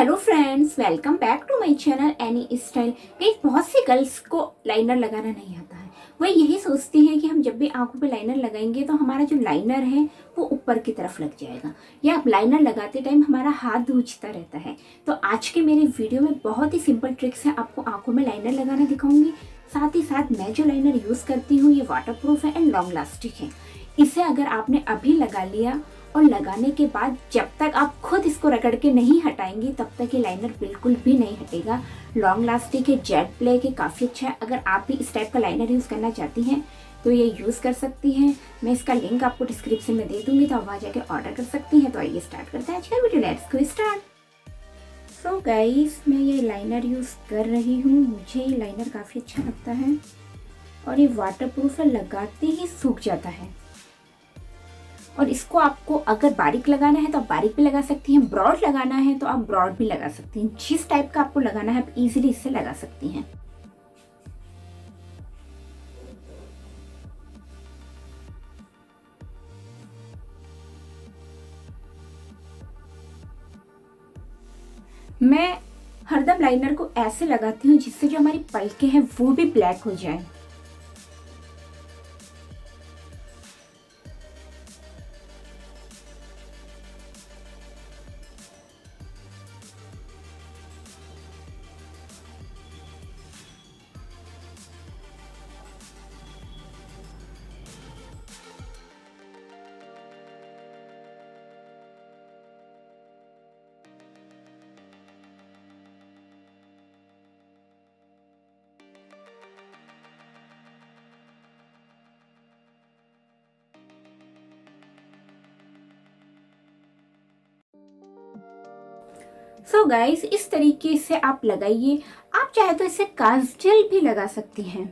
Hello friends, welcome back to my channel any style. Guys, बहुत सी girls को liner लगाना नहीं आता है। वह यही सोचती हैं कि हम जब भी आंखों पे लाइनर लगाएंगे तो हमारा जो लाइनर है वो ऊपर की तरफ लग जाएगा, या लाइनर लगाते टाइम हमारा हाथ धूचता रहता है। तो आज के मेरे वीडियो में बहुत ही सिंपल ट्रिक्स है, आपको आंखों में लाइनर लगाना दिखाऊंगी। साथ ही साथ मैं जो लाइनर यूज़ करती हूँ ये वाटरप्रूफ है एंड लॉन्ग लास्टिक है। इसे अगर आपने अभी लगा लिया और लगाने के बाद जब तक आप खुद इसको रगड़ के नहीं हटाएंगी तब तक ये लाइनर बिल्कुल भी नहीं हटेगा। लॉन्ग लास्टिक है, जेट ब्लैक है, काफ़ी अच्छा है। अगर आप भी इस टाइप का लाइनर यूज़ करना चाहती हैं तो ये यूज़ कर सकती हैं। मैं इसका लिंक आपको डिस्क्रिप्शन में दे दूंगी, तो आप वहाँ जाके ऑर्डर कर सकती हैं। तो आइए स्टार्ट करते हैं आज का video, let's go start. So guys, मैं ये लाइनर यूज़ कर रही हूँ। मुझे ये लाइनर काफ़ी अच्छा लगता है और ये वाटरप्रूफ है, लगाते ही सूख जाता है। और इसको आपको अगर बारीक लगाना है तो आप बारीक भी लगा सकती हैं, ब्रॉड लगाना है तो आप ब्रॉड भी लगा सकती हैं। जिस टाइप का आपको लगाना है आप इजीली इससे लगा सकती हैं। मैं हरदम लाइनर को ऐसे लगाती हूँ जिससे जो हमारी पलकें हैं वो भी ब्लैक हो जाए। सो गाइस, इस तरीके से आप लगाइए। आप चाहे तो इसे काजल भी लगा सकती हैं।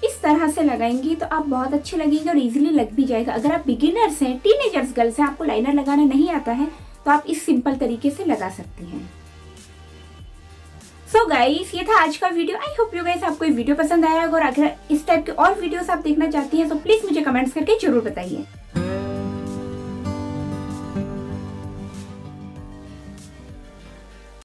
इस तरह से लगाएंगी तो आप बहुत अच्छी लगेगी और इजीली लग भी जाएगा। अगर आप बिगिनर्स हैं, टीनेजर्स गर्ल्स हैं, आपको लाइनर लगाना नहीं आता है तो आप इस सिंपल तरीके से लगा सकती हैं। सो गाइस, ये था आज का video. I hope you guys आपको ये वीडियो पसंद आया होगा, और अगर इस टाइप के और वीडियोस आप देखना चाहती हैं तो प्लीज मुझे कमेंट्स करके जरूर बताइए।